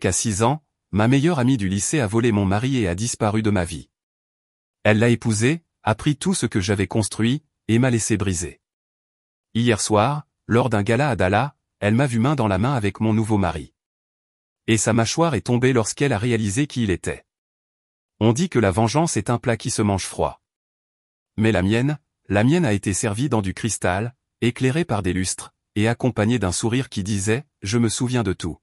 à 6 ans, ma meilleure amie du lycée a volé mon mari et a disparu de ma vie. Elle l'a épousé, a pris tout ce que j'avais construit, et m'a laissé briser. Hier soir, lors d'un gala à Dallas, elle m'a vu main dans la main avec mon nouveau mari. Et sa mâchoire est tombée lorsqu'elle a réalisé qui il était. On dit que la vengeance est un plat qui se mange froid. Mais la mienne a été servie dans du cristal, éclairée par des lustres, et accompagnée d'un sourire qui disait « Je me souviens de tout ».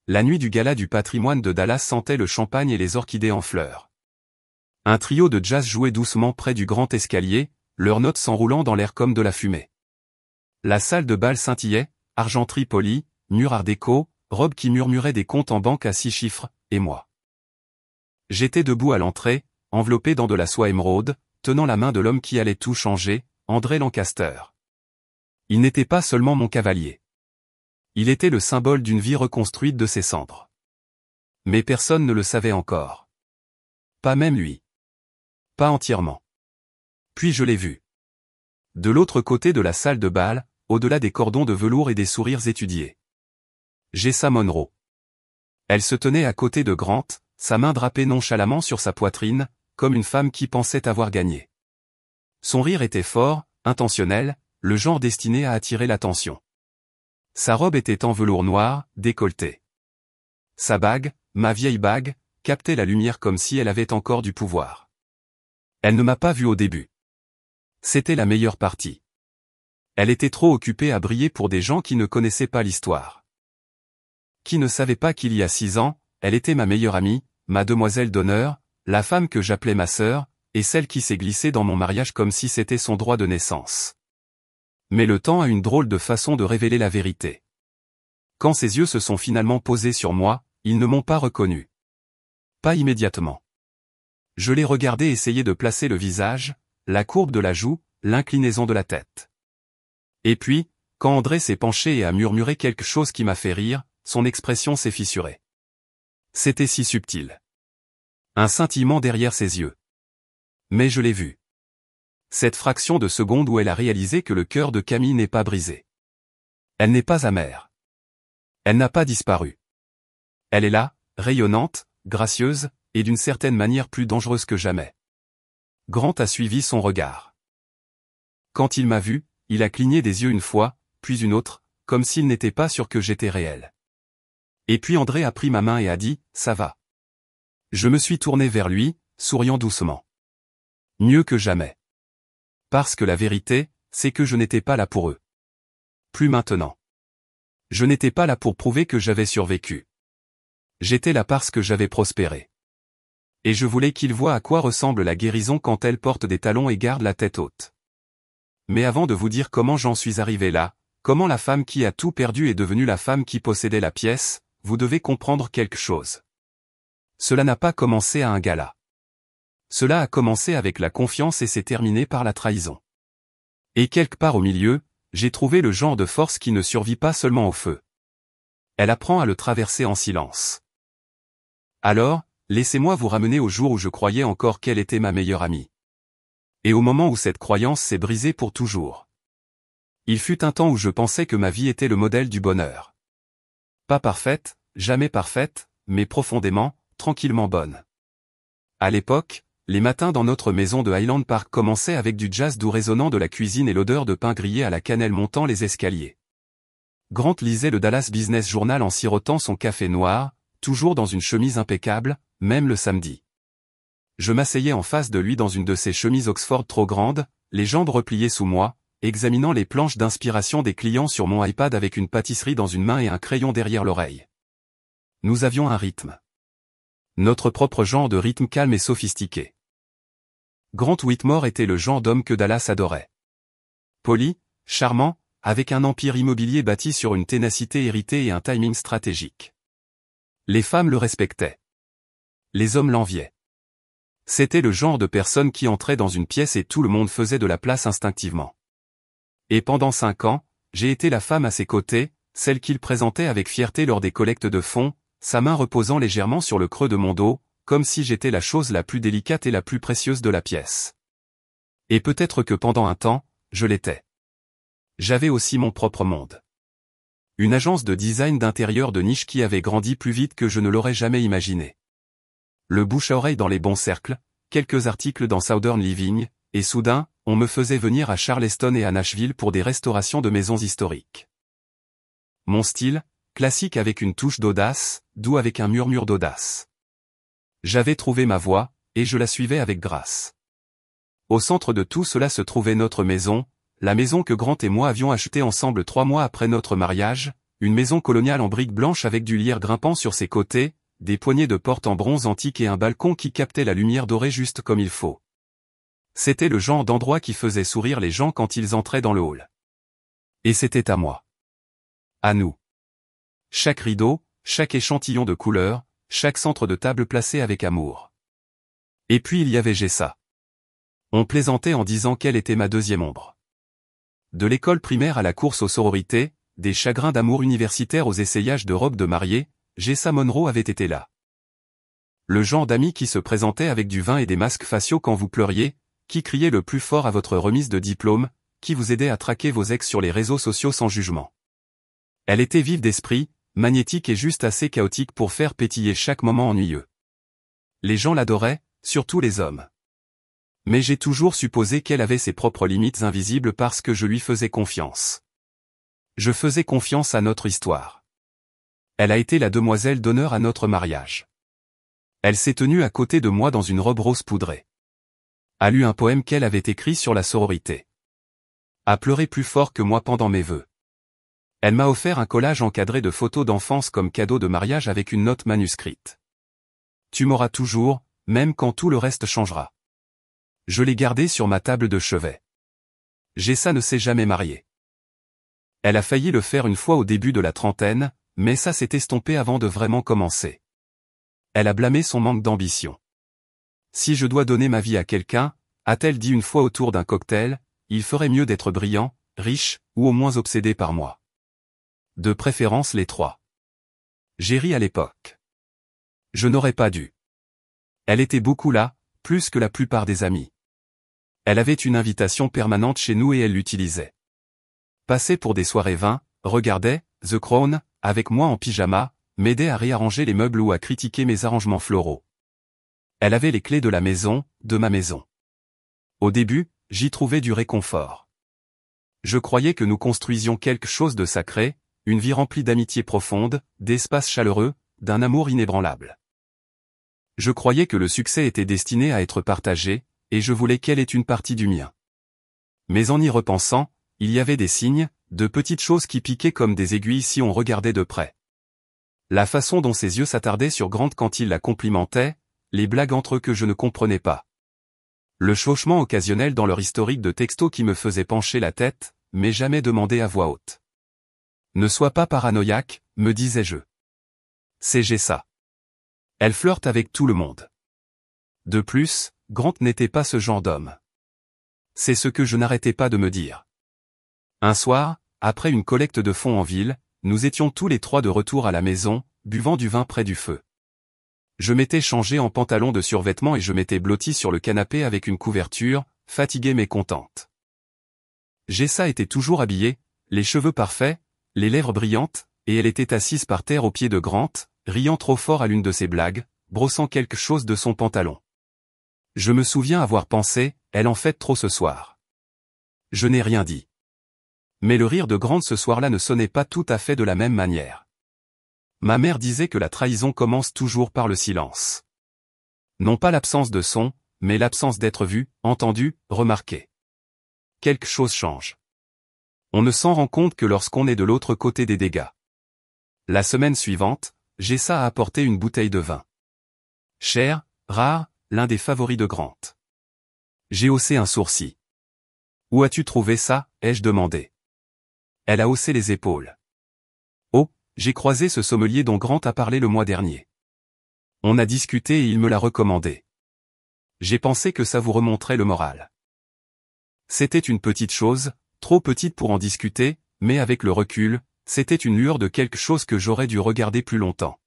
La nuit du gala du patrimoine de Dallas sentait le champagne et les orchidées en fleurs. Un trio de jazz jouait doucement près du grand escalier, leurs notes s'enroulant dans l'air comme de la fumée. La salle de bal scintillait, argenterie polie, mur art déco, robe qui murmurait des comptes en banque à 6 chiffres, et moi. J'étais debout à l'entrée, enveloppé dans de la soie émeraude, tenant la main de l'homme qui allait tout changer, André Lancaster. Il n'était pas seulement mon cavalier. Il était le symbole d'une vie reconstruite de ses cendres. Mais personne ne le savait encore. Pas même lui. Pas entièrement. Puis je l'ai vu. De l'autre côté de la salle de bal, au-delà des cordons de velours et des sourires étudiés. Jessa Monroe. Elle se tenait à côté de Grant, sa main drapée nonchalamment sur sa poitrine, comme une femme qui pensait avoir gagné. Son rire était fort, intentionnel, le genre destiné à attirer l'attention. Sa robe était en velours noir, décolletée. Sa bague, ma vieille bague, captait la lumière comme si elle avait encore du pouvoir. Elle ne m'a pas vu au début. C'était la meilleure partie. Elle était trop occupée à briller pour des gens qui ne connaissaient pas l'histoire. Qui ne savaient pas qu'il y a 6 ans, elle était ma meilleure amie, ma demoiselle d'honneur, la femme que j'appelais ma sœur, et celle qui s'est glissée dans mon mariage comme si c'était son droit de naissance. Mais le temps a une drôle de façon de révéler la vérité. Quand ses yeux se sont finalement posés sur moi, ils ne m'ont pas reconnu. Pas immédiatement. Je l'ai regardé essayer de placer le visage, la courbe de la joue, l'inclinaison de la tête. Et puis, quand André s'est penché et a murmuré quelque chose qui m'a fait rire, son expression s'est fissurée. C'était si subtil. Un scintillement derrière ses yeux. Mais je l'ai vu. Cette fraction de seconde où elle a réalisé que le cœur de Camille n'est pas brisé. Elle n'est pas amère. Elle n'a pas disparu. Elle est là, rayonnante, gracieuse, et d'une certaine manière plus dangereuse que jamais. Grant a suivi son regard. Quand il m'a vu, il a cligné des yeux une fois, puis une autre, comme s'il n'était pas sûr que j'étais réel. Et puis André a pris ma main et a dit « Ça va ». Je me suis tourné vers lui, souriant doucement. Mieux que jamais. Parce que la vérité, c'est que je n'étais pas là pour eux. Plus maintenant. Je n'étais pas là pour prouver que j'avais survécu. J'étais là parce que j'avais prospéré. Et je voulais qu'ils voient à quoi ressemble la guérison quand elle porte des talons et garde la tête haute. Mais avant de vous dire comment j'en suis arrivé là, comment la femme qui a tout perdu est devenue la femme qui possédait la pièce, vous devez comprendre quelque chose. Cela n'a pas commencé à un gala. Cela a commencé avec la confiance et s'est terminé par la trahison. Et quelque part au milieu, j'ai trouvé le genre de force qui ne survit pas seulement au feu. Elle apprend à le traverser en silence. Alors, laissez-moi vous ramener au jour où je croyais encore qu'elle était ma meilleure amie. Et au moment où cette croyance s'est brisée pour toujours. Il fut un temps où je pensais que ma vie était le modèle du bonheur. Pas parfaite, jamais parfaite, mais profondément, tranquillement bonne. À l'époque, les matins dans notre maison de Highland Park commençaient avec du jazz doux résonnant de la cuisine et l'odeur de pain grillé à la cannelle montant les escaliers. Grant lisait le Dallas Business Journal en sirotant son café noir, toujours dans une chemise impeccable, même le samedi. Je m'asseyais en face de lui dans une de ces chemises Oxford trop grandes, les jambes repliées sous moi, examinant les planches d'inspiration des clients sur mon iPad avec une pâtisserie dans une main et un crayon derrière l'oreille. Nous avions un rythme. Notre propre genre de rythme calme et sophistiqué. Grant Whitmore était le genre d'homme que Dallas adorait. Poli, charmant, avec un empire immobilier bâti sur une ténacité héritée et un timing stratégique. Les femmes le respectaient. Les hommes l'enviaient. C'était le genre de personne qui entrait dans une pièce et tout le monde faisait de la place instinctivement. Et pendant 5 ans, j'ai été la femme à ses côtés, celle qu'il présentait avec fierté lors des collectes de fonds, sa main reposant légèrement sur le creux de mon dos, comme si j'étais la chose la plus délicate et la plus précieuse de la pièce. Et peut-être que pendant un temps, je l'étais. J'avais aussi mon propre monde. Une agence de design d'intérieur de niche qui avait grandi plus vite que je ne l'aurais jamais imaginé. Le bouche à oreille dans les bons cercles, quelques articles dans Southern Living, et soudain, on me faisait venir à Charleston et à Nashville pour des restaurations de maisons historiques. Mon style, classique avec une touche d'audace, doux avec un murmure d'audace. J'avais trouvé ma voie, et je la suivais avec grâce. Au centre de tout cela se trouvait notre maison, la maison que Grant et moi avions achetée ensemble 3 mois après notre mariage, une maison coloniale en briques blanches avec du lierre grimpant sur ses côtés, des poignées de porte en bronze antique et un balcon qui captait la lumière dorée juste comme il faut. C'était le genre d'endroit qui faisait sourire les gens quand ils entraient dans le hall. Et c'était à moi. À nous. Chaque rideau, chaque échantillon de couleurs, chaque centre de table placé avec amour. Et puis il y avait Jessa. On plaisantait en disant qu'elle était ma deuxième ombre. De l'école primaire à la course aux sororités, des chagrins d'amour universitaires aux essayages de robes de mariée, Jessa Monroe avait été là. Le genre d'ami qui se présentait avec du vin et des masques faciaux quand vous pleuriez, qui criait le plus fort à votre remise de diplôme, qui vous aidait à traquer vos ex sur les réseaux sociaux sans jugement. Elle était vive d'esprit, magnétique et juste assez chaotique pour faire pétiller chaque moment ennuyeux. Les gens l'adoraient, surtout les hommes. Mais j'ai toujours supposé qu'elle avait ses propres limites invisibles parce que je lui faisais confiance. Je faisais confiance à notre histoire. Elle a été la demoiselle d'honneur à notre mariage. Elle s'est tenue à côté de moi dans une robe rose poudrée. A lu un poème qu'elle avait écrit sur la sororité. A pleuré plus fort que moi pendant mes vœux. Elle m'a offert un collage encadré de photos d'enfance comme cadeau de mariage avec une note manuscrite. Tu m'auras toujours, même quand tout le reste changera. Je l'ai gardé sur ma table de chevet. Jessa ne s'est jamais mariée. Elle a failli le faire une fois au début de la trentaine, mais ça s'est estompé avant de vraiment commencer. Elle a blâmé son manque d'ambition. Si je dois donner ma vie à quelqu'un, a-t-elle dit une fois autour d'un cocktail, il ferait mieux d'être brillant, riche, ou au moins obsédé par moi. De préférence les 3. J'ai ri à l'époque. Je n'aurais pas dû. Elle était beaucoup là, plus que la plupart des amis. Elle avait une invitation permanente chez nous et elle l'utilisait. Passait pour des soirées vin, regardait The Crown, avec moi en pyjama, m'aidait à réarranger les meubles ou à critiquer mes arrangements floraux. Elle avait les clés de la maison, de ma maison. Au début, j'y trouvais du réconfort. Je croyais que nous construisions quelque chose de sacré, une vie remplie d'amitié profonde, d'espace chaleureux, d'un amour inébranlable. Je croyais que le succès était destiné à être partagé, et je voulais qu'elle ait une partie du mien. Mais en y repensant, il y avait des signes, de petites choses qui piquaient comme des aiguilles si on regardait de près. La façon dont ses yeux s'attardaient sur Grant quand il la complimentait, les blagues entre eux que je ne comprenais pas. Le chauchement occasionnel dans leur historique de textos qui me faisait pencher la tête, mais jamais demandé à voix haute. Ne sois pas paranoïaque, me disais-je. C'est Jessa. Elle flirte avec tout le monde. De plus, Grant n'était pas ce genre d'homme. C'est ce que je n'arrêtais pas de me dire. Un soir, après une collecte de fonds en ville, nous étions tous les 3 de retour à la maison, buvant du vin près du feu. Je m'étais changé en pantalon de survêtement et je m'étais blotti sur le canapé avec une couverture, fatiguée mais contente. Jessa était toujours habillée, les cheveux parfaits, les lèvres brillantes, et elle était assise par terre au pied de Grant, riant trop fort à l'une de ses blagues, brossant quelque chose de son pantalon. Je me souviens avoir pensé, elle en fait trop ce soir. Je n'ai rien dit. Mais le rire de Grant ce soir-là ne sonnait pas tout à fait de la même manière. Ma mère disait que la trahison commence toujours par le silence. Non pas l'absence de son, mais l'absence d'être vu, entendu, remarqué. Quelque chose change. On ne s'en rend compte que lorsqu'on est de l'autre côté des dégâts. La semaine suivante, Jessa a apporté une bouteille de vin. Cher, rare, l'un des favoris de Grant. J'ai haussé un sourcil. Où as-tu trouvé ça, ai-je demandé. Elle a haussé les épaules. Oh, j'ai croisé ce sommelier dont Grant a parlé le mois dernier. On a discuté et il me l'a recommandé. J'ai pensé que ça vous remonterait le moral. C'était une petite chose, trop petite pour en discuter, mais avec le recul, c'était une lueur de quelque chose que j'aurais dû regarder plus longtemps.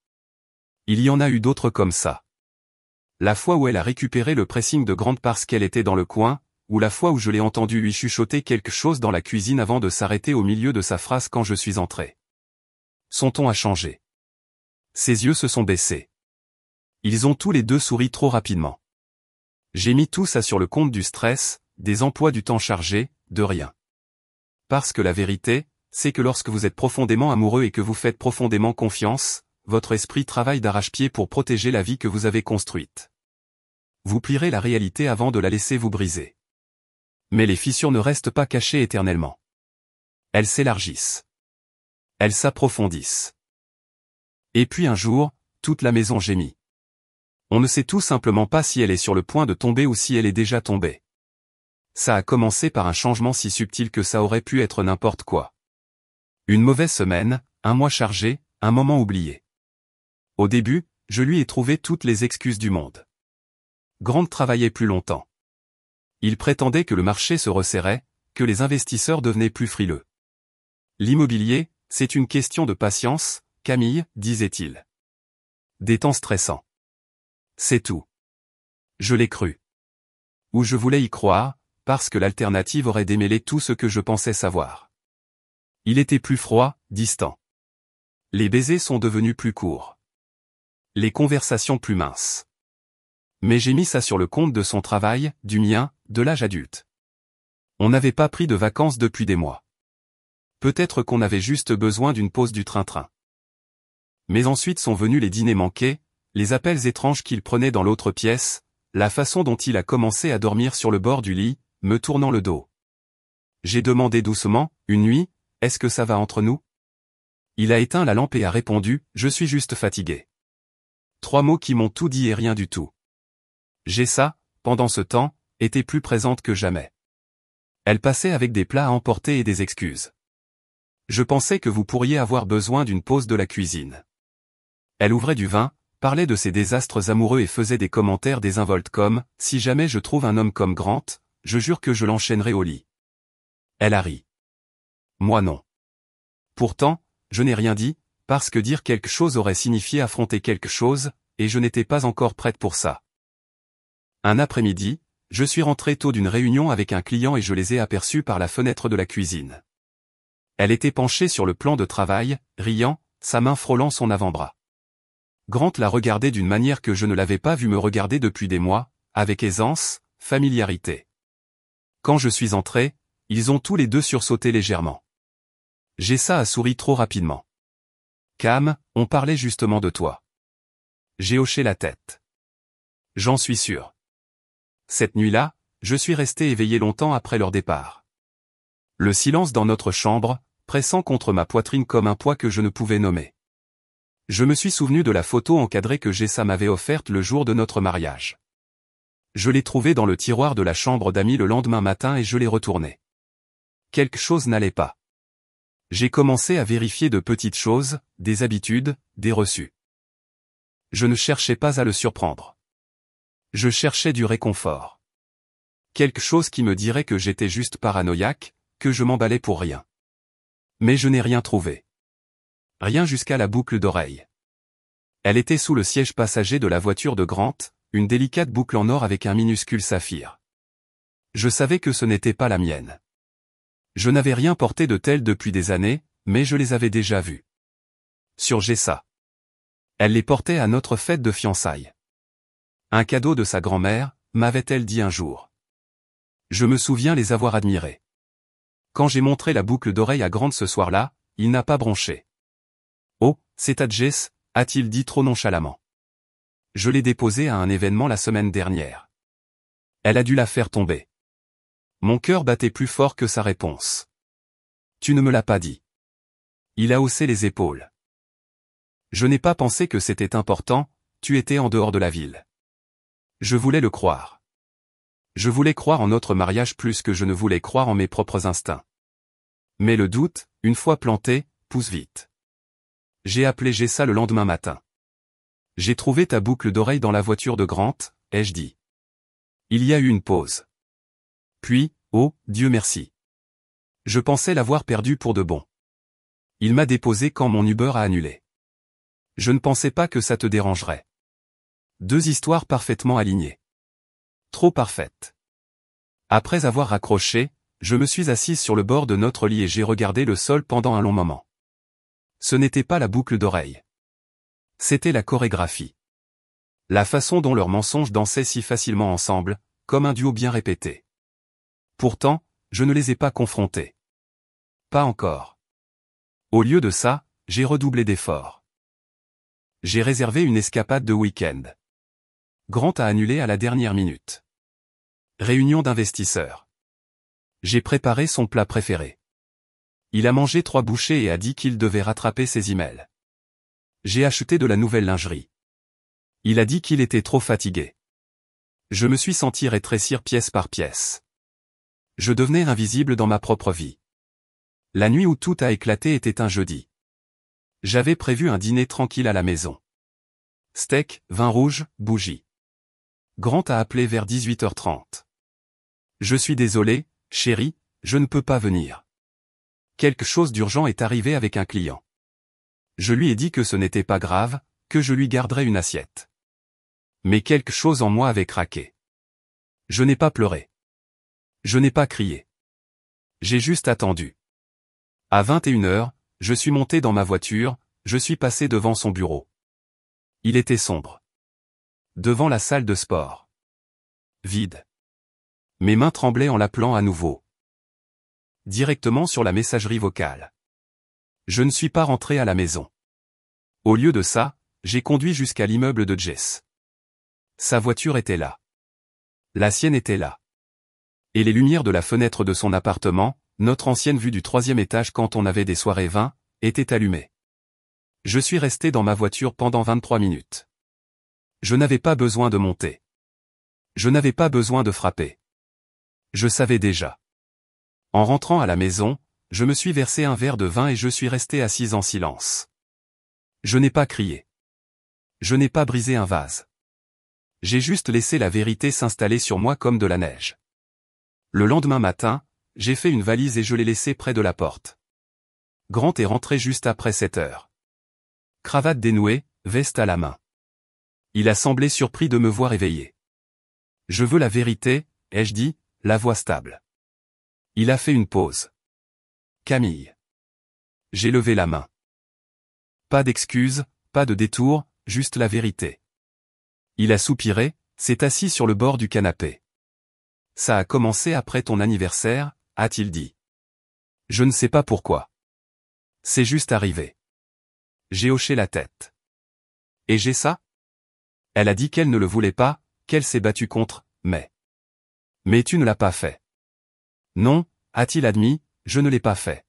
Il y en a eu d'autres comme ça. La fois où elle a récupéré le pressing de Grant parce qu'elle était dans le coin, ou la fois où je l'ai entendu lui chuchoter quelque chose dans la cuisine avant de s'arrêter au milieu de sa phrase quand je suis entré. Son ton a changé. Ses yeux se sont baissés. Ils ont tous les deux souri trop rapidement. J'ai mis tout ça sur le compte du stress, des emplois du temps chargé, de rien. Parce que la vérité, c'est que lorsque vous êtes profondément amoureux et que vous faites profondément confiance, votre esprit travaille d'arrache-pied pour protéger la vie que vous avez construite. Vous plierez la réalité avant de la laisser vous briser. Mais les fissures ne restent pas cachées éternellement. Elles s'élargissent. Elles s'approfondissent. Et puis un jour, toute la maison gémit. On ne sait tout simplement pas si elle est sur le point de tomber ou si elle est déjà tombée. Ça a commencé par un changement si subtil que ça aurait pu être n'importe quoi. Une mauvaise semaine, un mois chargé, un moment oublié. Au début, je lui ai trouvé toutes les excuses du monde. Grant travaillait plus longtemps. Il prétendait que le marché se resserrait, que les investisseurs devenaient plus frileux. L'immobilier, c'est une question de patience, Camille, disait-il. Des temps stressants. C'est tout. Je l'ai cru. Ou je voulais y croire, parce que l'alternative aurait démêlé tout ce que je pensais savoir. Il était plus froid, distant. Les baisers sont devenus plus courts. Les conversations plus minces. Mais j'ai mis ça sur le compte de son travail, du mien, de l'âge adulte. On n'avait pas pris de vacances depuis des mois. Peut-être qu'on avait juste besoin d'une pause du train-train. Mais ensuite sont venus les dîners manqués, les appels étranges qu'il prenait dans l'autre pièce, la façon dont il a commencé à dormir sur le bord du lit, me tournant le dos. J'ai demandé doucement, une nuit, est-ce que ça va entre nous? Il a éteint la lampe et a répondu, je suis juste fatigué. 3 mots qui m'ont tout dit et rien du tout. Jessa, pendant ce temps, était plus présente que jamais. Elle passait avec des plats à emporter et des excuses. Je pensais que vous pourriez avoir besoin d'une pause de la cuisine. Elle ouvrait du vin, parlait de ses désastres amoureux et faisait des commentaires désinvoltes comme « Si jamais je trouve un homme comme Grant, je jure que je l'enchaînerai au lit. » Elle a ri. Moi non. Pourtant, je n'ai rien dit, parce que dire quelque chose aurait signifié affronter quelque chose, et je n'étais pas encore prête pour ça. Un après-midi, je suis rentré tôt d'une réunion avec un client et je les ai aperçus par la fenêtre de la cuisine. Elle était penchée sur le plan de travail, riant, sa main frôlant son avant-bras. Grant la regardait d'une manière que je ne l'avais pas vu me regarder depuis des mois, avec aisance, familiarité. Quand je suis entré, ils ont tous les deux sursauté légèrement. Jessa a souri trop rapidement. Cam, on parlait justement de toi. J'ai hoché la tête. J'en suis sûr. Cette nuit-là, je suis resté éveillé longtemps après leur départ. Le silence dans notre chambre, pressant contre ma poitrine comme un poids que je ne pouvais nommer. Je me suis souvenu de la photo encadrée que Jessa m'avait offerte le jour de notre mariage. Je l'ai trouvée dans le tiroir de la chambre d'amis le lendemain matin et je l'ai retournée. Quelque chose n'allait pas. J'ai commencé à vérifier de petites choses, des habitudes, des reçus. Je ne cherchais pas à le surprendre. Je cherchais du réconfort. Quelque chose qui me dirait que j'étais juste paranoïaque, que je m'emballais pour rien. Mais je n'ai rien trouvé. Rien jusqu'à la boucle d'oreille. Elle était sous le siège passager de la voiture de Grant, une délicate boucle en or avec un minuscule saphir. Je savais que ce n'était pas la mienne. Je n'avais rien porté de tel depuis des années, mais je les avais déjà vus. Sur Jessa. Elle les portait à notre fête de fiançailles. Un cadeau de sa grand-mère, m'avait-elle dit un jour. Je me souviens les avoir admirés. Quand j'ai montré la boucle d'oreille à Grant ce soir-là, il n'a pas bronché. Oh, c'est à Jess, a-t-il dit trop nonchalamment. Je l'ai déposée à un événement la semaine dernière. Elle a dû la faire tomber. Mon cœur battait plus fort que sa réponse. Tu ne me l'as pas dit. Il a haussé les épaules. Je n'ai pas pensé que c'était important, tu étais en dehors de la ville. Je voulais le croire. Je voulais croire en notre mariage plus que je ne voulais croire en mes propres instincts. Mais le doute, une fois planté, pousse vite. J'ai appelé Jessa le lendemain matin. J'ai trouvé ta boucle d'oreille dans la voiture de Grant, ai-je dit. Il y a eu une pause. Puis, oh, Dieu merci. Je pensais l'avoir perdue pour de bon. Il m'a déposé quand mon Uber a annulé. Je ne pensais pas que ça te dérangerait. 2 histoires parfaitement alignées. Trop parfaites. Après avoir raccroché, je me suis assise sur le bord de notre lit et j'ai regardé le sol pendant un long moment. Ce n'était pas la boucle d'oreille. C'était la chorégraphie. La façon dont leurs mensonges dansaient si facilement ensemble, comme un duo bien répété. Pourtant, je ne les ai pas confrontés. Pas encore. Au lieu de ça, j'ai redoublé d'efforts. J'ai réservé une escapade de week-end. Grant a annulé à la dernière minute. Réunion d'investisseurs. J'ai préparé son plat préféré. Il a mangé 3 bouchées et a dit qu'il devait rattraper ses emails. J'ai acheté de la nouvelle lingerie. Il a dit qu'il était trop fatigué. Je me suis senti rétrécir pièce par pièce. Je devenais invisible dans ma propre vie. La nuit où tout a éclaté était un jeudi. J'avais prévu un dîner tranquille à la maison. Steak, vin rouge, bougies. Grant a appelé vers 18h30. Je suis désolé, chérie, je ne peux pas venir. Quelque chose d'urgent est arrivé avec un client. Je lui ai dit que ce n'était pas grave, que je lui garderais une assiette. Mais quelque chose en moi avait craqué. Je n'ai pas pleuré. Je n'ai pas crié. J'ai juste attendu. À 21h, je suis monté dans ma voiture, je suis passé devant son bureau. Il était sombre. Devant la salle de sport. Vide. Mes mains tremblaient en l'appelant à nouveau. Directement sur la messagerie vocale. Je ne suis pas rentré à la maison. Au lieu de ça, j'ai conduit jusqu'à l'immeuble de Jess. Sa voiture était là. La sienne était là. Et les lumières de la fenêtre de son appartement, notre ancienne vue du 3e étage quand on avait des soirées vin, étaient allumées. Je suis resté dans ma voiture pendant 23 minutes. Je n'avais pas besoin de monter. Je n'avais pas besoin de frapper. Je savais déjà. En rentrant à la maison, je me suis versé un verre de vin et je suis resté assis en silence. Je n'ai pas crié. Je n'ai pas brisé un vase. J'ai juste laissé la vérité s'installer sur moi comme de la neige. Le lendemain matin, j'ai fait une valise et je l'ai laissée près de la porte. Grant est rentré juste après 7h. Cravate dénouée, veste à la main. Il a semblé surpris de me voir éveillé. Je veux la vérité, ai-je dit, la voix stable. Il a fait une pause. Camille. J'ai levé la main. Pas d'excuses, pas de détour, juste la vérité. Il a soupiré, s'est assis sur le bord du canapé. Ça a commencé après ton anniversaire, a-t-il dit. Je ne sais pas pourquoi. C'est juste arrivé. J'ai hoché la tête. Et j'ai ça? Elle a dit qu'elle ne le voulait pas, qu'elle s'est battue contre, mais... Mais tu ne l'as pas fait. Non, a-t-il admis, je ne l'ai pas fait.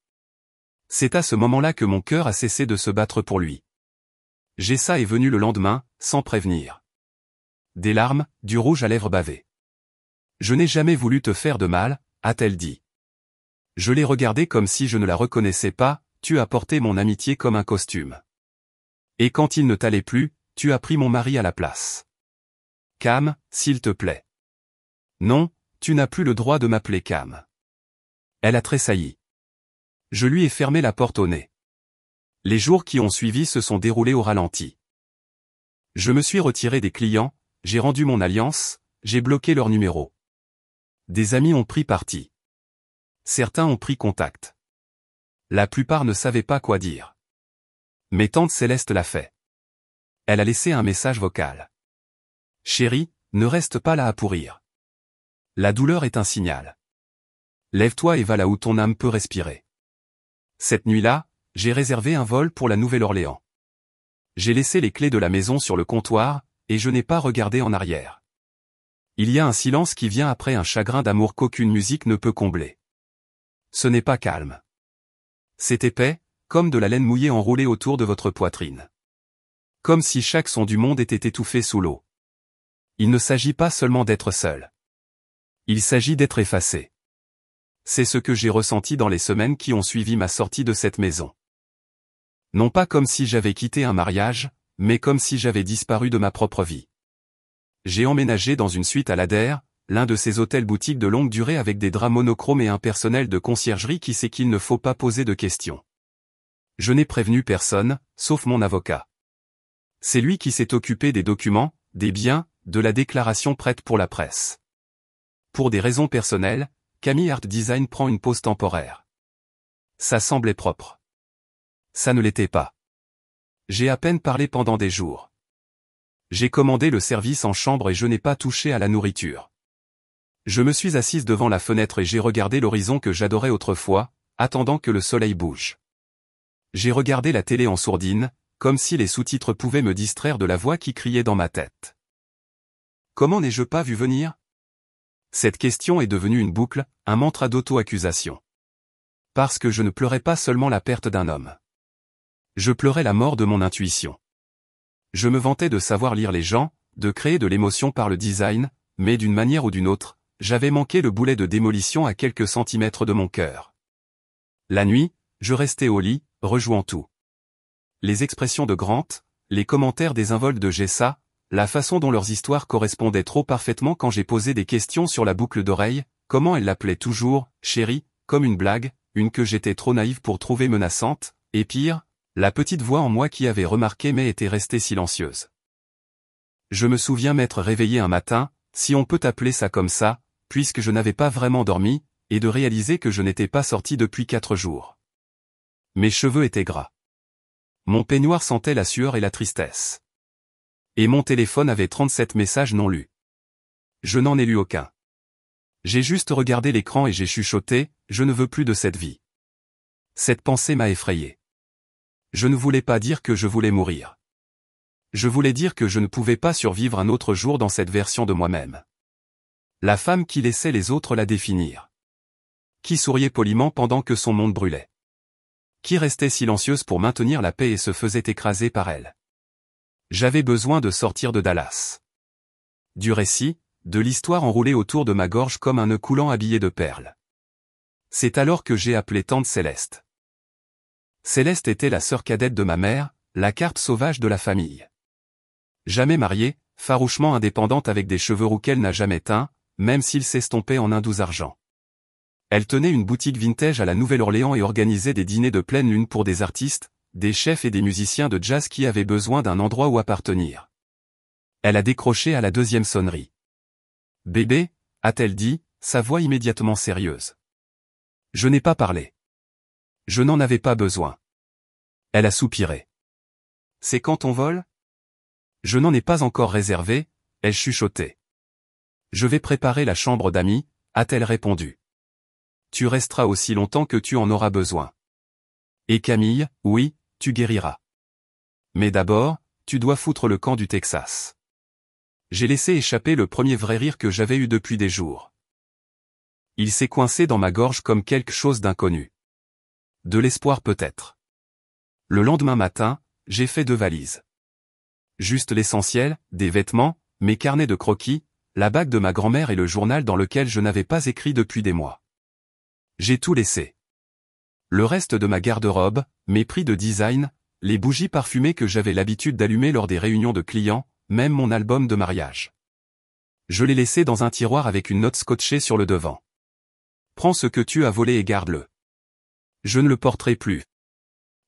C'est à ce moment-là que mon cœur a cessé de se battre pour lui. Jessa est venue le lendemain, sans prévenir. Des larmes, du rouge à lèvres bavé. Je n'ai jamais voulu te faire de mal, a-t-elle dit. Je l'ai regardée comme si je ne la reconnaissais pas, tu as porté mon amitié comme un costume. Et quand il ne t'allait plus, tu as pris mon mari à la place. Cam, s'il te plaît. Non, tu n'as plus le droit de m'appeler Cam. Elle a tressailli. Je lui ai fermé la porte au nez. Les jours qui ont suivi se sont déroulés au ralenti. Je me suis retiré des clients, j'ai rendu mon alliance, j'ai bloqué leur numéro. Des amis ont pris parti. Certains ont pris contact. La plupart ne savaient pas quoi dire. Mais tante Céleste l'a fait. Elle a laissé un message vocal. Chérie, ne reste pas là à pourrir. La douleur est un signal. Lève-toi et va là où ton âme peut respirer. Cette nuit-là, j'ai réservé un vol pour la Nouvelle-Orléans. J'ai laissé les clés de la maison sur le comptoir, et je n'ai pas regardé en arrière. Il y a un silence qui vient après un chagrin d'amour qu'aucune musique ne peut combler. Ce n'est pas calme. C'est épais, comme de la laine mouillée enroulée autour de votre poitrine. Comme si chaque son du monde était étouffé sous l'eau. Il ne s'agit pas seulement d'être seul. Il s'agit d'être effacé. C'est ce que j'ai ressenti dans les semaines qui ont suivi ma sortie de cette maison. Non pas comme si j'avais quitté un mariage, mais comme si j'avais disparu de ma propre vie. J'ai emménagé dans une suite à l'Ader, l'un de ces hôtels-boutiques de longue durée avec des draps monochromes et un personnel de conciergerie qui sait qu'il ne faut pas poser de questions. Je n'ai prévenu personne, sauf mon avocat. C'est lui qui s'est occupé des documents, des biens, de la déclaration prête pour la presse. Pour des raisons personnelles, Camille Art Design prend une pause temporaire. Ça semblait propre. Ça ne l'était pas. J'ai à peine parlé pendant des jours. J'ai commandé le service en chambre et je n'ai pas touché à la nourriture. Je me suis assise devant la fenêtre et j'ai regardé l'horizon que j'adorais autrefois, attendant que le soleil bouge. J'ai regardé la télé en sourdine, comme si les sous-titres pouvaient me distraire de la voix qui criait dans ma tête. Comment n'ai-je pas vu venir? Cette question est devenue une boucle, un mantra d'auto-accusation. Parce que je ne pleurais pas seulement la perte d'un homme. Je pleurais la mort de mon intuition. Je me vantais de savoir lire les gens, de créer de l'émotion par le design, mais d'une manière ou d'une autre, j'avais manqué le boulet de démolition à quelques centimètres de mon cœur. La nuit, je restais au lit, rejouant tout. Les expressions de Grant, les commentaires désinvoltes de Jessa, la façon dont leurs histoires correspondaient trop parfaitement quand j'ai posé des questions sur la boucle d'oreille, comment elle l'appelait toujours, chérie, comme une blague, une que j'étais trop naïve pour trouver menaçante, et pire, la petite voix en moi qui avait remarqué mais était restée silencieuse. Je me souviens m'être réveillé un matin, si on peut appeler ça comme ça, puisque je n'avais pas vraiment dormi, et de réaliser que je n'étais pas sorti depuis 4 jours. Mes cheveux étaient gras. Mon peignoir sentait la sueur et la tristesse. Et mon téléphone avait 37 messages non lus. Je n'en ai lu aucun. J'ai juste regardé l'écran et j'ai chuchoté, je ne veux plus de cette vie. Cette pensée m'a effrayé. Je ne voulais pas dire que je voulais mourir. Je voulais dire que je ne pouvais pas survivre un autre jour dans cette version de moi-même. La femme qui laissait les autres la définir. Qui souriait poliment pendant que son monde brûlait. Qui restait silencieuse pour maintenir la paix et se faisait écraser par elle. J'avais besoin de sortir de Dallas. Du récit, de l'histoire enroulée autour de ma gorge comme un nœud coulant habillé de perles. C'est alors que j'ai appelé tante Céleste. Céleste était la sœur cadette de ma mère, la carpe sauvage de la famille. Jamais mariée, farouchement indépendante avec des cheveux roux qu'elle n'a jamais teints, même s'ils s'estompaient en hindous argent. Elle tenait une boutique vintage à la Nouvelle-Orléans et organisait des dîners de pleine lune pour des artistes, des chefs et des musiciens de jazz qui avaient besoin d'un endroit où appartenir. Elle a décroché à la 2e sonnerie. « Bébé » a-t-elle dit, sa voix immédiatement sérieuse. Je n'ai pas parlé. Je n'en avais pas besoin. Elle a soupiré. C'est quand on vole? Je n'en ai pas encore réservé, ai-je chuchoté. Je vais préparer la chambre d'amis, a-t-elle répondu. Tu resteras aussi longtemps que tu en auras besoin. Et Camille, oui, tu guériras. Mais d'abord, tu dois foutre le camp du Texas. J'ai laissé échapper le premier vrai rire que j'avais eu depuis des jours. Il s'est coincé dans ma gorge comme quelque chose d'inconnu. De l'espoir peut-être. Le lendemain matin, j'ai fait 2 valises. Juste l'essentiel, des vêtements, mes carnets de croquis, la bague de ma grand-mère et le journal dans lequel je n'avais pas écrit depuis des mois. J'ai tout laissé. Le reste de ma garde-robe, mes prix de design, les bougies parfumées que j'avais l'habitude d'allumer lors des réunions de clients, même mon album de mariage. Je l'ai laissé dans un tiroir avec une note scotchée sur le devant. Prends ce que tu as volé et garde-le. Je ne le porterai plus.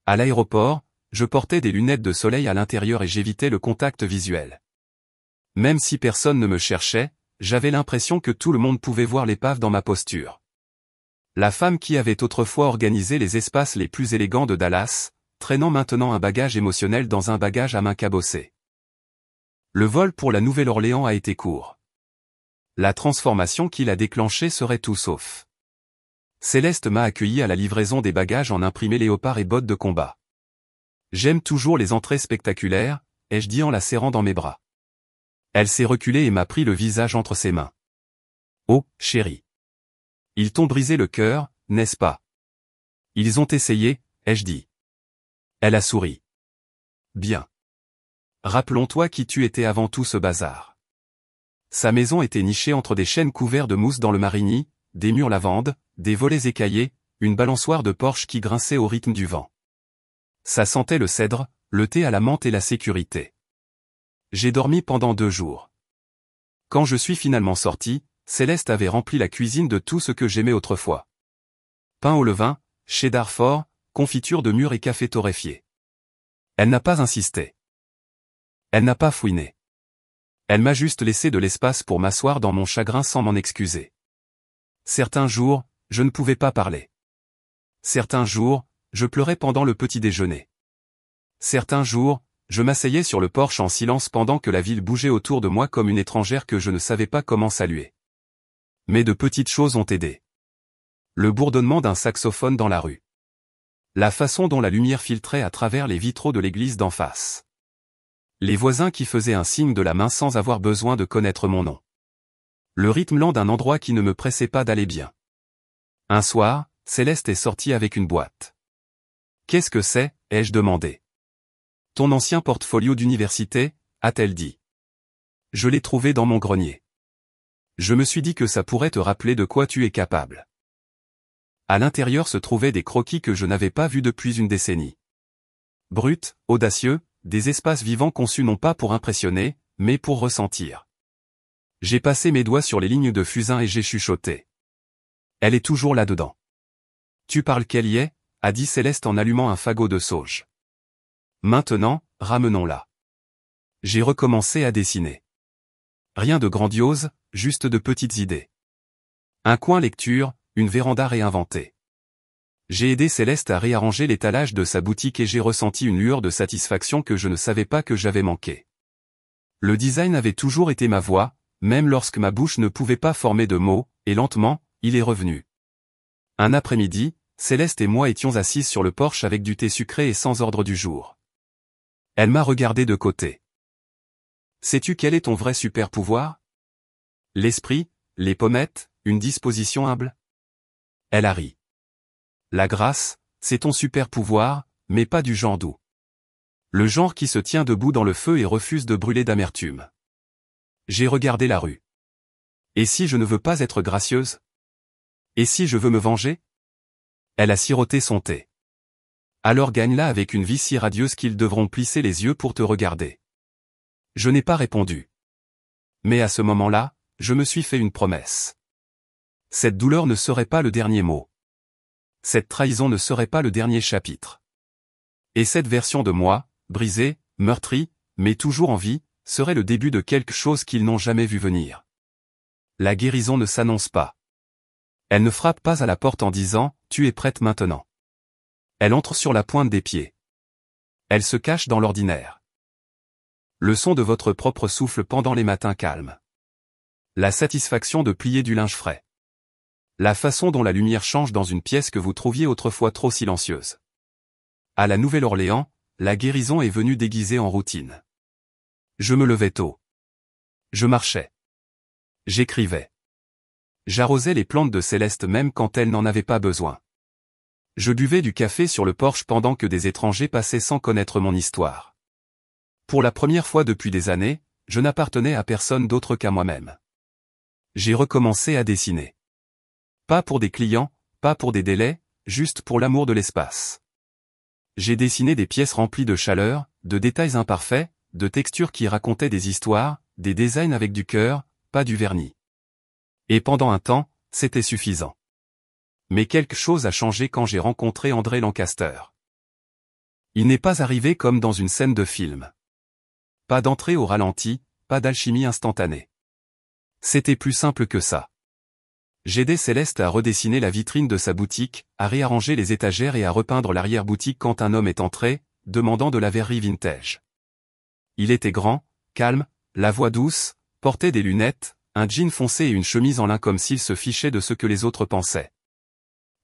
À l'aéroport, je portais des lunettes de soleil à l'intérieur et j'évitais le contact visuel. Même si personne ne me cherchait, j'avais l'impression que tout le monde pouvait voir l'épave dans ma posture. La femme qui avait autrefois organisé les espaces les plus élégants de Dallas, traînant maintenant un bagage émotionnel dans un bagage à main cabossée. Le vol pour la Nouvelle-Orléans a été court. La transformation qu'il a déclenchée serait tout sauf. Céleste m'a accueilli à la livraison des bagages en imprimé léopard et bottes de combat. J'aime toujours les entrées spectaculaires, ai-je dit en la serrant dans mes bras. Elle s'est reculée et m'a pris le visage entre ses mains. Oh, chérie. Ils t'ont brisé le cœur, n'est-ce pas? Ils ont essayé, ai-je dit. Elle a souri. Bien. Rappelons-toi qui tu étais avant tout ce bazar. Sa maison était nichée entre des chênes couverts de mousse dans le Marigny, des murs lavande, des volets écaillés, une balançoire de porche qui grinçait au rythme du vent. Ça sentait le cèdre, le thé à la menthe et la sécurité. J'ai dormi pendant 2 jours. Quand je suis finalement sorti, Céleste avait rempli la cuisine de tout ce que j'aimais autrefois. Pain au levain, cheddar fort, confiture de mûres et café torréfié. Elle n'a pas insisté. Elle n'a pas fouiné. Elle m'a juste laissé de l'espace pour m'asseoir dans mon chagrin sans m'en excuser. Certains jours, je ne pouvais pas parler. Certains jours, je pleurais pendant le petit déjeuner. Certains jours, je m'asseyais sur le porche en silence pendant que la ville bougeait autour de moi comme une étrangère que je ne savais pas comment saluer. Mais de petites choses ont aidé. Le bourdonnement d'un saxophone dans la rue. La façon dont la lumière filtrait à travers les vitraux de l'église d'en face. Les voisins qui faisaient un signe de la main sans avoir besoin de connaître mon nom. Le rythme lent d'un endroit qui ne me pressait pas d'aller bien. Un soir, Céleste est sortie avec une boîte. « Qu'est-ce que c'est ?» ai-je demandé. « Ton ancien portfolio d'université ?» a-t-elle dit. Je l'ai trouvé dans mon grenier. Je me suis dit que ça pourrait te rappeler de quoi tu es capable. À l'intérieur se trouvaient des croquis que je n'avais pas vus depuis une décennie. Bruts, audacieux, des espaces vivants conçus non pas pour impressionner, mais pour ressentir. J'ai passé mes doigts sur les lignes de fusain et j'ai chuchoté. Elle est toujours là-dedans. Tu parles qu'elle y est, a dit Céleste en allumant un fagot de sauge. Maintenant, ramenons-la. J'ai recommencé à dessiner. Rien de grandiose, juste de petites idées. Un coin lecture, une véranda réinventée. J'ai aidé Céleste à réarranger l'étalage de sa boutique et j'ai ressenti une lueur de satisfaction que je ne savais pas que j'avais manqué. Le design avait toujours été ma voix, même lorsque ma bouche ne pouvait pas former de mots, et lentement, il est revenu. Un après-midi, Céleste et moi étions assises sur le porche avec du thé sucré et sans ordre du jour. Elle m'a regardé de côté. Sais-tu quel est ton vrai super pouvoir? L'esprit, les pommettes, une disposition humble? Elle a ri. La grâce, c'est ton super pouvoir, mais pas du genre doux. Le genre qui se tient debout dans le feu et refuse de brûler d'amertume. J'ai regardé la rue. Et si je ne veux pas être gracieuse? Et si je veux me venger? Elle a siroté son thé. Alors gagne-la avec une vie si radieuse qu'ils devront plisser les yeux pour te regarder. Je n'ai pas répondu. Mais à ce moment-là, je me suis fait une promesse. Cette douleur ne serait pas le dernier mot. Cette trahison ne serait pas le dernier chapitre. Et cette version de moi, brisée, meurtrie, mais toujours en vie, serait le début de quelque chose qu'ils n'ont jamais vu venir. La guérison ne s'annonce pas. Elle ne frappe pas à la porte en disant « Tu es prête maintenant ». Elle entre sur la pointe des pieds. Elle se cache dans l'ordinaire. Le son de votre propre souffle pendant les matins calmes. La satisfaction de plier du linge frais. La façon dont la lumière change dans une pièce que vous trouviez autrefois trop silencieuse. À la Nouvelle-Orléans, la guérison est venue déguisée en routine. Je me levais tôt. Je marchais. J'écrivais. J'arrosais les plantes de Céleste même quand elle n'en avait pas besoin. Je buvais du café sur le porche pendant que des étrangers passaient sans connaître mon histoire. Pour la première fois depuis des années, je n'appartenais à personne d'autre qu'à moi-même. J'ai recommencé à dessiner. Pas pour des clients, pas pour des délais, juste pour l'amour de l'espace. J'ai dessiné des pièces remplies de chaleur, de détails imparfaits, de textures qui racontaient des histoires, des designs avec du cœur, pas du vernis. Et pendant un temps, c'était suffisant. Mais quelque chose a changé quand j'ai rencontré André Lancaster. Il n'est pas arrivé comme dans une scène de film. Pas d'entrée au ralenti, pas d'alchimie instantanée. C'était plus simple que ça. J'aidais Céleste à redessiner la vitrine de sa boutique, à réarranger les étagères et à repeindre l'arrière-boutique quand un homme est entré, demandant de la verrerie vintage. Il était grand, calme, la voix douce, portait des lunettes, un jean foncé et une chemise en lin comme s'il se fichait de ce que les autres pensaient.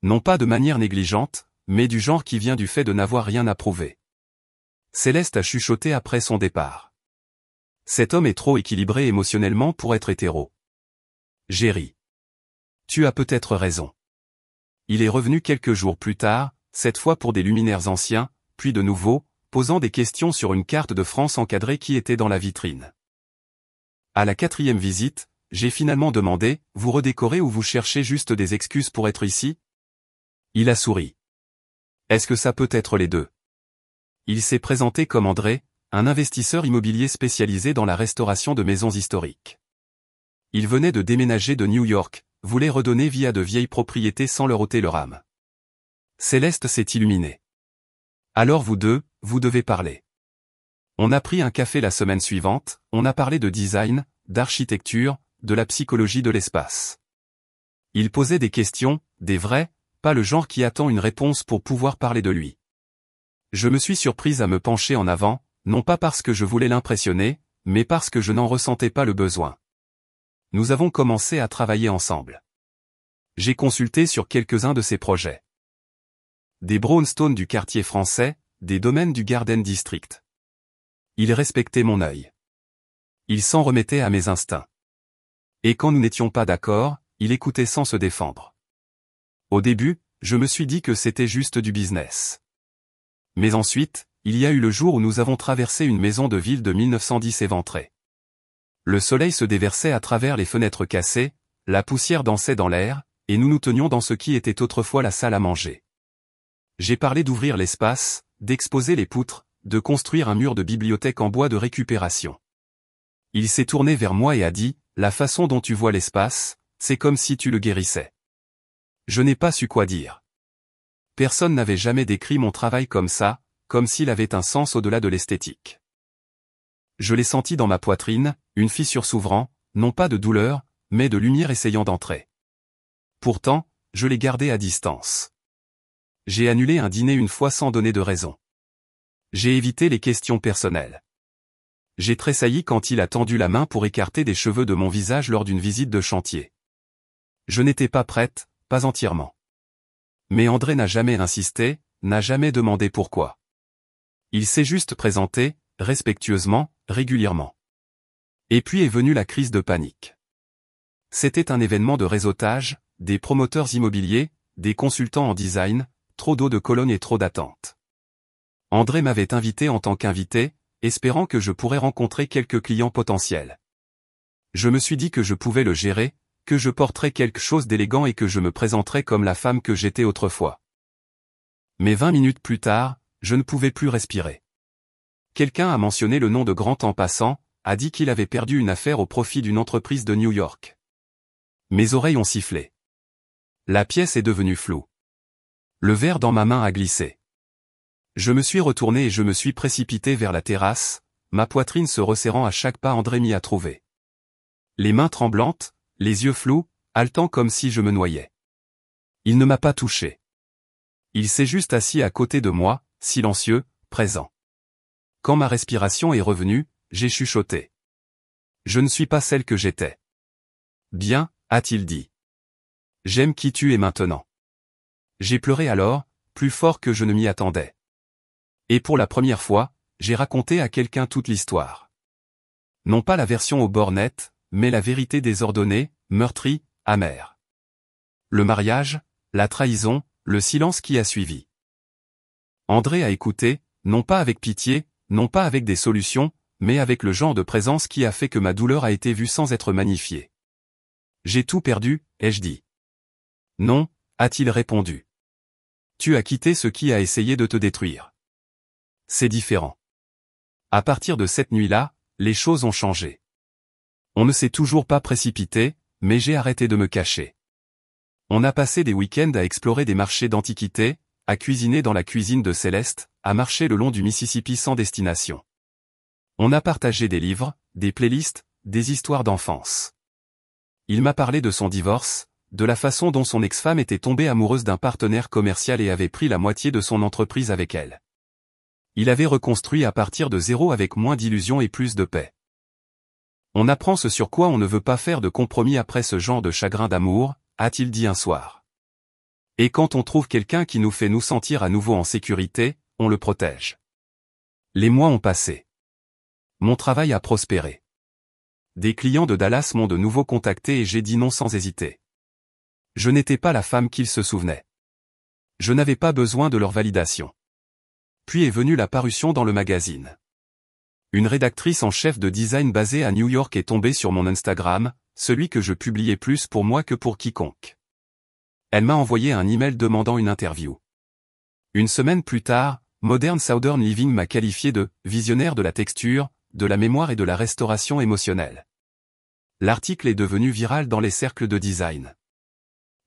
Non pas de manière négligente, mais du genre qui vient du fait de n'avoir rien à prouver. Céleste a chuchoté après son départ. Cet homme est trop équilibré émotionnellement pour être hétéro. J'ai ri. Tu as peut-être raison. Il est revenu quelques jours plus tard, cette fois pour des luminaires anciens, puis de nouveau, posant des questions sur une carte de France encadrée qui était dans la vitrine. À la 4e visite, j'ai finalement demandé, vous redécorez ou vous cherchez juste des excuses pour être ici? Il a souri. Est-ce que ça peut être les deux? Il s'est présenté comme André, un investisseur immobilier spécialisé dans la restauration de maisons historiques. Il venait de déménager de New York, voulait redonner vie à de vieilles propriétés sans leur ôter leur âme. Céleste s'est illuminée. Alors vous deux, vous devez parler. On a pris un café la semaine suivante, on a parlé de design, d'architecture, de la psychologie de l'espace. Il posait des questions, des vraies, pas le genre qui attend une réponse pour pouvoir parler de lui. Je me suis surprise à me pencher en avant, non pas parce que je voulais l'impressionner, mais parce que je n'en ressentais pas le besoin. Nous avons commencé à travailler ensemble. J'ai consulté sur quelques-uns de ses projets. Des brownstones du quartier français, des domaines du Garden District. Il respectait mon œil. Il s'en remettait à mes instincts. Et quand nous n'étions pas d'accord, il écoutait sans se défendre. Au début, je me suis dit que c'était juste du business. Mais ensuite, il y a eu le jour où nous avons traversé une maison de ville de 1910 éventrée. Le soleil se déversait à travers les fenêtres cassées, la poussière dansait dans l'air, et nous nous tenions dans ce qui était autrefois la salle à manger. J'ai parlé d'ouvrir l'espace, d'exposer les poutres, de construire un mur de bibliothèque en bois de récupération. Il s'est tourné vers moi et a dit, « La façon dont tu vois l'espace, c'est comme si tu le guérissais. » Je n'ai pas su quoi dire. Personne n'avait jamais décrit mon travail comme ça, comme s'il avait un sens au-delà de l'esthétique. Je l'ai senti dans ma poitrine, une fissure s'ouvrant, non pas de douleur, mais de lumière essayant d'entrer. Pourtant, je l'ai gardé à distance. J'ai annulé un dîner une fois sans donner de raison. J'ai évité les questions personnelles. J'ai tressailli quand il a tendu la main pour écarter des cheveux de mon visage lors d'une visite de chantier. Je n'étais pas prête, pas entièrement. Mais André n'a jamais insisté, n'a jamais demandé pourquoi. Il s'est juste présenté, respectueusement, régulièrement. Et puis est venue la crise de panique. C'était un événement de réseautage, des promoteurs immobiliers, des consultants en design, trop d'eau de Cologne et trop d'attentes. André m'avait invité en tant qu'invité, espérant que je pourrais rencontrer quelques clients potentiels. Je me suis dit que je pouvais le gérer, que je porterais quelque chose d'élégant et que je me présenterais comme la femme que j'étais autrefois. Mais 20 minutes plus tard, je ne pouvais plus respirer. Quelqu'un a mentionné le nom de Grant en passant, a dit qu'il avait perdu une affaire au profit d'une entreprise de New York. Mes oreilles ont sifflé. La pièce est devenue floue. Le verre dans ma main a glissé. Je me suis retourné et je me suis précipité vers la terrasse, ma poitrine se resserrant à chaque pas. André m'y a trouvé. Les mains tremblantes, les yeux flous, haletant comme si je me noyais. Il ne m'a pas touché. Il s'est juste assis à côté de moi, silencieux, présent. Quand ma respiration est revenue, j'ai chuchoté. Je ne suis pas celle que j'étais. Bien, a-t-il dit. J'aime qui tu es maintenant. J'ai pleuré alors, plus fort que je ne m'y attendais. Et pour la première fois, j'ai raconté à quelqu'un toute l'histoire. Non pas la version au bord net, mais la vérité désordonnée, meurtrie, amère. Le mariage, la trahison, le silence qui a suivi. André a écouté, non pas avec pitié, non pas avec des solutions, mais avec le genre de présence qui a fait que ma douleur a été vue sans être magnifiée. J'ai tout perdu, ai-je dit. Non, a-t-il répondu. Tu as quitté ce qui a essayé de te détruire. C'est différent. À partir de cette nuit-là, les choses ont changé. On ne s'est toujours pas précipité, mais j'ai arrêté de me cacher. On a passé des week-ends à explorer des marchés d'antiquités, à cuisiner dans la cuisine de Céleste, à marcher le long du Mississippi sans destination. On a partagé des livres, des playlists, des histoires d'enfance. Il m'a parlé de son divorce, de la façon dont son ex-femme était tombée amoureuse d'un partenaire commercial et avait pris la moitié de son entreprise avec elle. Il avait reconstruit à partir de zéro avec moins d'illusions et plus de paix. On apprend ce sur quoi on ne veut pas faire de compromis après ce genre de chagrin d'amour, a-t-il dit un soir. Et quand on trouve quelqu'un qui nous fait nous sentir à nouveau en sécurité, on le protège. Les mois ont passé. Mon travail a prospéré. Des clients de Dallas m'ont de nouveau contacté et j'ai dit non sans hésiter. Je n'étais pas la femme qu'ils se souvenaient. Je n'avais pas besoin de leur validation. Puis est venue la parution dans le magazine. Une rédactrice en chef de design basée à New York est tombée sur mon Instagram, celui que je publiais plus pour moi que pour quiconque. Elle m'a envoyé un email demandant une interview. Une semaine plus tard, Modern Southern Living m'a qualifié de « visionnaire de la texture, de la mémoire et de la restauration émotionnelle ». L'article est devenu viral dans les cercles de design.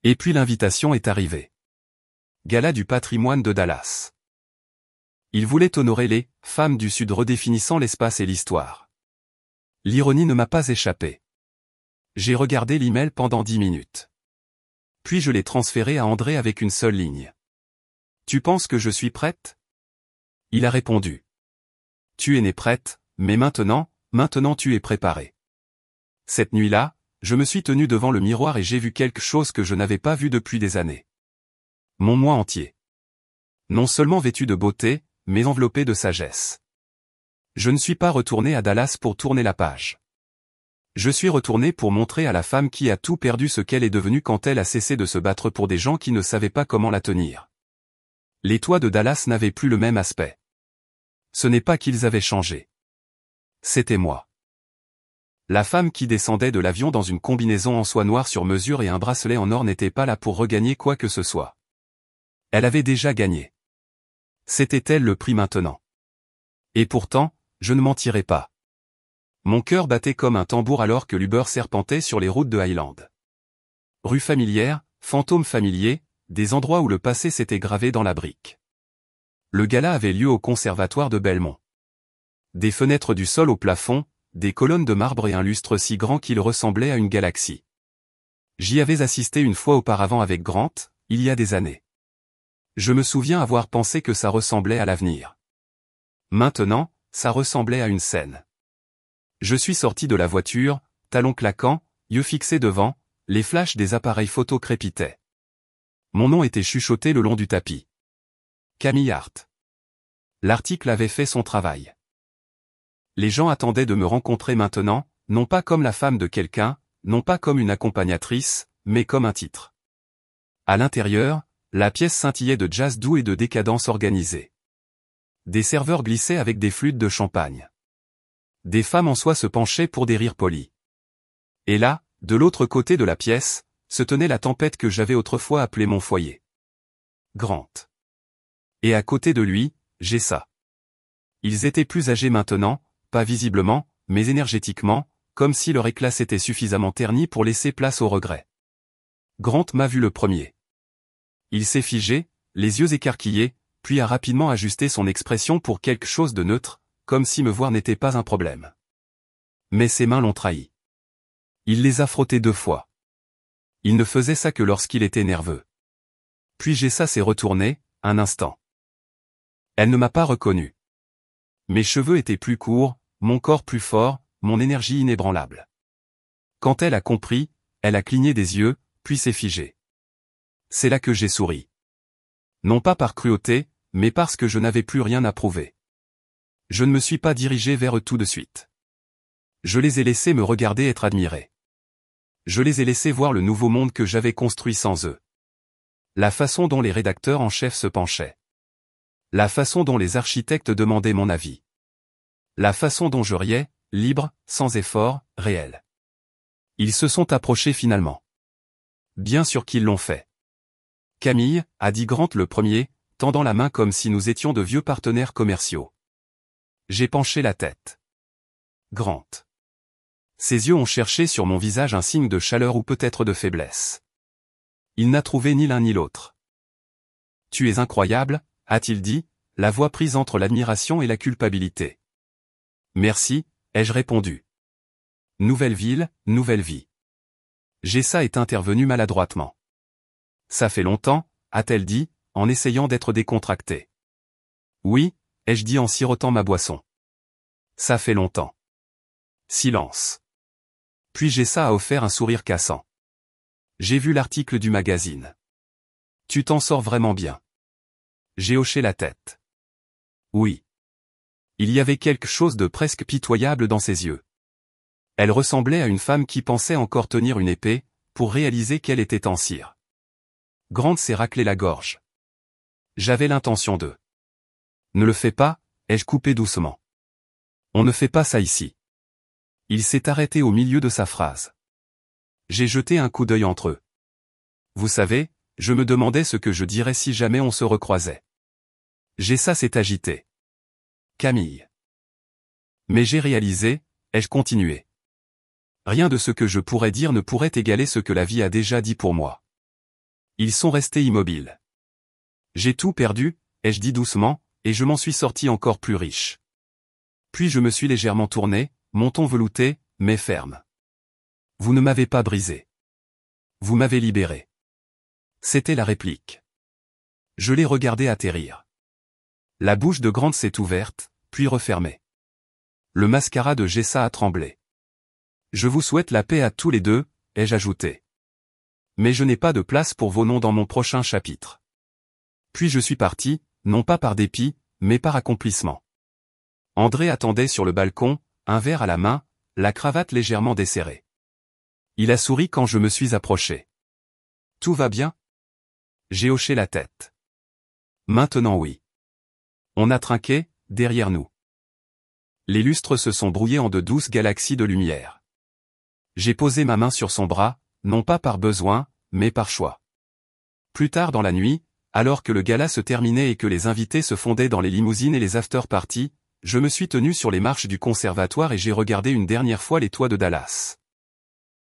Et puis l'invitation est arrivée. Gala du patrimoine de Dallas. Il voulait honorer les « femmes du Sud redéfinissant l'espace et l'histoire ». L'ironie ne m'a pas échappé. J'ai regardé l'email pendant 10 minutes. Puis je l'ai transféré à André avec une seule ligne. Tu penses que je suis prête? Il a répondu. Tu es née prête, mais maintenant tu es préparée. Cette nuit-là, je me suis tenu devant le miroir et j'ai vu quelque chose que je n'avais pas vu depuis des années. Mon moi entier. Non seulement vêtu de beauté, mais enveloppé de sagesse. Je ne suis pas retourné à Dallas pour tourner la page. Je suis retourné pour montrer à la femme qui a tout perdu ce qu'elle est devenue quand elle a cessé de se battre pour des gens qui ne savaient pas comment la tenir. Les toits de Dallas n'avaient plus le même aspect. Ce n'est pas qu'ils avaient changé. C'était moi. La femme qui descendait de l'avion dans une combinaison en soie noire sur mesure et un bracelet en or n'était pas là pour regagner quoi que ce soit. Elle avait déjà gagné. C'était elle le prix maintenant. Et pourtant, je ne mentirais pas. Mon cœur battait comme un tambour alors que l'Uber serpentait sur les routes de Highland. Rue familière, fantômes familiers, des endroits où le passé s'était gravé dans la brique. Le gala avait lieu au conservatoire de Belmont. Des fenêtres du sol au plafond, des colonnes de marbre et un lustre si grand qu'il ressemblait à une galaxie. J'y avais assisté une fois auparavant avec Grant, il y a des années. Je me souviens avoir pensé que ça ressemblait à l'avenir. Maintenant, ça ressemblait à une scène. Je suis sorti de la voiture, talons claquants, yeux fixés devant, les flashs des appareils photo crépitaient. Mon nom était chuchoté le long du tapis. Camille Hart. L'article avait fait son travail. Les gens attendaient de me rencontrer maintenant, non pas comme la femme de quelqu'un, non pas comme une accompagnatrice, mais comme un titre. À l'intérieur, la pièce scintillait de jazz doux et de décadence organisée. Des serveurs glissaient avec des flûtes de champagne. Des femmes en soie se penchaient pour des rires polis. Et là, de l'autre côté de la pièce, se tenait la tempête que j'avais autrefois appelée mon foyer. Grant. Et à côté de lui, Jessa. Ils étaient plus âgés maintenant, pas visiblement, mais énergétiquement, comme si leur éclat s'était suffisamment terni pour laisser place au regret. Grant m'a vu le premier. Il s'est figé, les yeux écarquillés, puis a rapidement ajusté son expression pour quelque chose de neutre, comme si me voir n'était pas un problème. Mais ses mains l'ont trahi. Il les a frottées 2 fois. Il ne faisait ça que lorsqu'il était nerveux. Puis Jessa s'est retournée, un instant. Elle ne m'a pas reconnu. Mes cheveux étaient plus courts, mon corps plus fort, mon énergie inébranlable. Quand elle a compris, elle a cligné des yeux, puis s'est figée. C'est là que j'ai souri. Non pas par cruauté, mais parce que je n'avais plus rien à prouver. Je ne me suis pas dirigé vers eux tout de suite. Je les ai laissés me regarder être admirés. Je les ai laissés voir le nouveau monde que j'avais construit sans eux. La façon dont les rédacteurs en chef se penchaient. La façon dont les architectes demandaient mon avis. La façon dont je riais, libre, sans effort, réel. Ils se sont approchés finalement. Bien sûr qu'ils l'ont fait. Camille, a dit Grant le premier, tendant la main comme si nous étions de vieux partenaires commerciaux. J'ai penché la tête. Grant. Ses yeux ont cherché sur mon visage un signe de chaleur ou peut-être de faiblesse. Il n'a trouvé ni l'un ni l'autre. Tu es incroyable, a-t-il dit, la voix prise entre l'admiration et la culpabilité. Merci, ai-je répondu. Nouvelle ville, nouvelle vie. Jessa est intervenue maladroitement. Ça fait longtemps, a-t-elle dit, en essayant d'être décontractée. Oui, ai-je dit en sirotant ma boisson. Ça fait longtemps. Silence. Puis Jessa a offert un sourire cassant. J'ai vu l'article du magazine. Tu t'en sors vraiment bien. J'ai hoché la tête. Oui. Il y avait quelque chose de presque pitoyable dans ses yeux. Elle ressemblait à une femme qui pensait encore tenir une épée, pour réaliser qu'elle était en cire. Grant s'est raclé la gorge. J'avais l'intention de. Ne le fais pas, ai-je coupé doucement. On ne fait pas ça ici. Il s'est arrêté au milieu de sa phrase. J'ai jeté un coup d'œil entre eux. Vous savez, je me demandais ce que je dirais si jamais on se recroisait. Jessa s'est agité. Camille. Mais j'ai réalisé, ai-je continué. Rien de ce que je pourrais dire ne pourrait égaler ce que la vie a déjà dit pour moi. Ils sont restés immobiles. J'ai tout perdu, ai-je dit doucement, et je m'en suis sorti encore plus riche. Puis je me suis légèrement tourné, mon ton velouté, mais ferme. Vous ne m'avez pas brisé. Vous m'avez libéré. C'était la réplique. Je l'ai regardé atterrir. La bouche de Grant s'est ouverte, puis refermée. Le mascara de Jessa a tremblé. Je vous souhaite la paix à tous les deux, ai-je ajouté. Mais je n'ai pas de place pour vos noms dans mon prochain chapitre. Puis je suis parti, non pas par dépit, mais par accomplissement. André attendait sur le balcon, un verre à la main, la cravate légèrement desserrée. Il a souri quand je me suis approché. Tout va bien? J'ai hoché la tête. Maintenant oui. On a trinqué, derrière nous. Les lustres se sont brouillés en de douces galaxies de lumière. J'ai posé ma main sur son bras, non pas par besoin, mais par choix. Plus tard dans la nuit, alors que le gala se terminait et que les invités se fondaient dans les limousines et les after-parties, je me suis tenu sur les marches du conservatoire et j'ai regardé une dernière fois les toits de Dallas.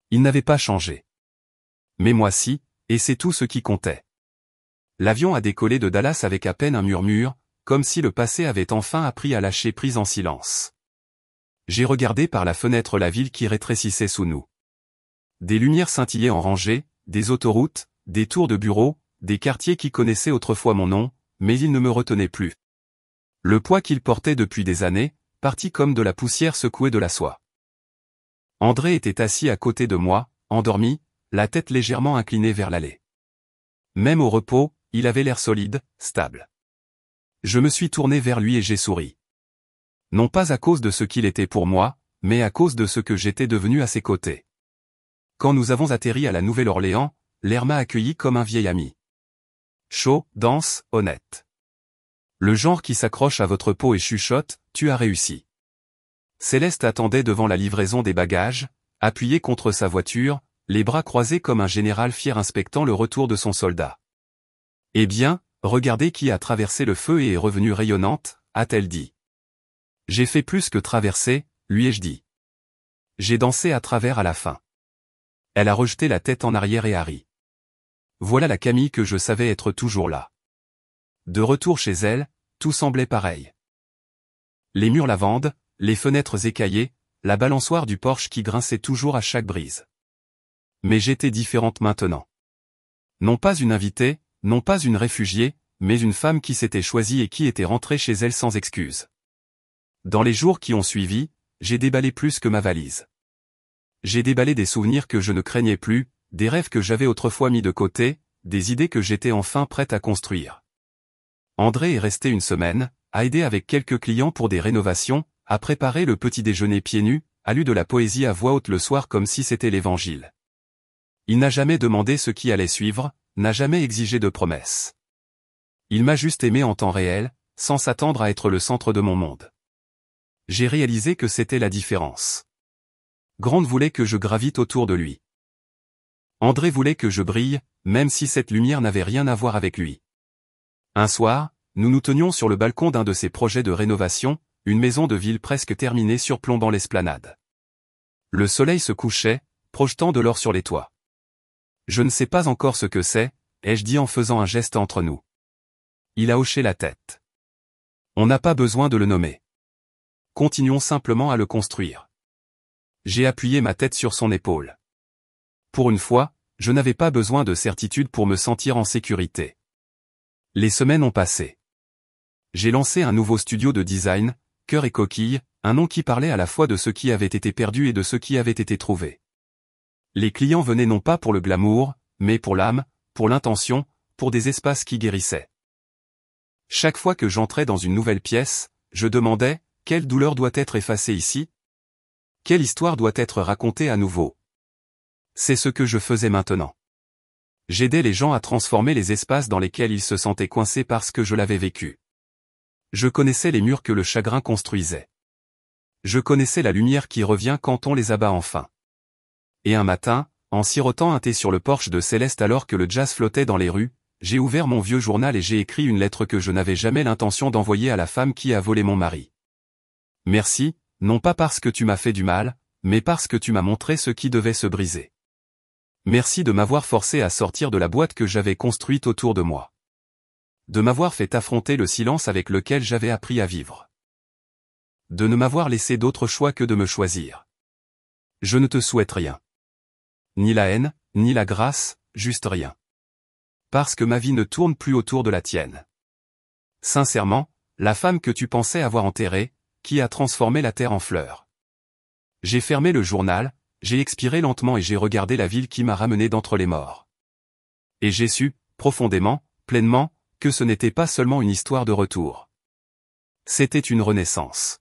Ils n'avaient pas changé. Mais moi si, et c'est tout ce qui comptait. L'avion a décollé de Dallas avec à peine un murmure, comme si le passé avait enfin appris à lâcher prise en silence. J'ai regardé par la fenêtre la ville qui rétrécissait sous nous. Des lumières scintillaient en rangées, des autoroutes, des tours de bureaux, des quartiers qui connaissaient autrefois mon nom, mais ils ne me retenaient plus. Le poids qu'ils portaient depuis des années, parti comme de la poussière secouée de la soie. André était assis à côté de moi, endormi, la tête légèrement inclinée vers l'allée. Même au repos, il avait l'air solide, stable. Je me suis tourné vers lui et j'ai souri. Non pas à cause de ce qu'il était pour moi, mais à cause de ce que j'étais devenu à ses côtés. Quand nous avons atterri à la Nouvelle-Orléans, l'air m'a accueilli comme un vieil ami. Chaud, dense, honnête. Le genre qui s'accroche à votre peau et chuchote, tu as réussi. Céleste attendait devant la livraison des bagages, appuyée contre sa voiture, les bras croisés comme un général fier inspectant le retour de son soldat. Eh bien, regardez qui a traversé le feu et est revenue rayonnante, a-t-elle dit. J'ai fait plus que traverser, lui ai-je dit. J'ai dansé à travers à la fin. Elle a rejeté la tête en arrière et a ri. Voilà la Camille que je savais être toujours là. De retour chez elle, tout semblait pareil. Les murs lavande, les fenêtres écaillées, la balançoire du porche qui grinçait toujours à chaque brise. Mais j'étais différente maintenant. Non pas une invitée, non pas une réfugiée, mais une femme qui s'était choisie et qui était rentrée chez elle sans excuse. Dans les jours qui ont suivi, j'ai déballé plus que ma valise. J'ai déballé des souvenirs que je ne craignais plus, des rêves que j'avais autrefois mis de côté, des idées que j'étais enfin prête à construire. André est resté une semaine, a aidé avec quelques clients pour des rénovations, a préparé le petit déjeuner pieds nus, a lu de la poésie à voix haute le soir comme si c'était l'évangile. Il n'a jamais demandé ce qui allait suivre, n'a jamais exigé de promesses. Il m'a juste aimé en temps réel, sans s'attendre à être le centre de mon monde. J'ai réalisé que c'était la différence. Grant voulait que je gravite autour de lui. André voulait que je brille, même si cette lumière n'avait rien à voir avec lui. Un soir, nous nous tenions sur le balcon d'un de ses projets de rénovation, une maison de ville presque terminée surplombant l'esplanade. Le soleil se couchait, projetant de l'or sur les toits. Je ne sais pas encore ce que c'est, ai-je dit en faisant un geste entre nous. Il a hoché la tête. On n'a pas besoin de le nommer. Continuons simplement à le construire. J'ai appuyé ma tête sur son épaule. Pour une fois, je n'avais pas besoin de certitude pour me sentir en sécurité. Les semaines ont passé. J'ai lancé un nouveau studio de design, Cœur et Coquille, un nom qui parlait à la fois de ce qui avait été perdu et de ce qui avait été trouvé. Les clients venaient non pas pour le glamour, mais pour l'âme, pour l'intention, pour des espaces qui guérissaient. Chaque fois que j'entrais dans une nouvelle pièce, je demandais, quelle douleur doit être effacée ici? Quelle histoire doit être racontée à nouveau? C'est ce que je faisais maintenant. J'aidais les gens à transformer les espaces dans lesquels ils se sentaient coincés parce que je l'avais vécu. Je connaissais les murs que le chagrin construisait. Je connaissais la lumière qui revient quand on les abat enfin. Et un matin, en sirotant un thé sur le porche de Céleste alors que le jazz flottait dans les rues, j'ai ouvert mon vieux journal et j'ai écrit une lettre que je n'avais jamais l'intention d'envoyer à la femme qui a volé mon mari. Merci, non pas parce que tu m'as fait du mal, mais parce que tu m'as montré ce qui devait se briser. Merci de m'avoir forcé à sortir de la boîte que j'avais construite autour de moi. De m'avoir fait affronter le silence avec lequel j'avais appris à vivre. De ne m'avoir laissé d'autre choix que de me choisir. Je ne te souhaite rien. Ni la haine, ni la grâce, juste rien. Parce que ma vie ne tourne plus autour de la tienne. Sincèrement, la femme que tu pensais avoir enterrée, qui a transformé la terre en fleurs. J'ai fermé le journal, j'ai expiré lentement et j'ai regardé la ville qui m'a ramené d'entre les morts. Et j'ai su, profondément, pleinement, que ce n'était pas seulement une histoire de retour. C'était une renaissance.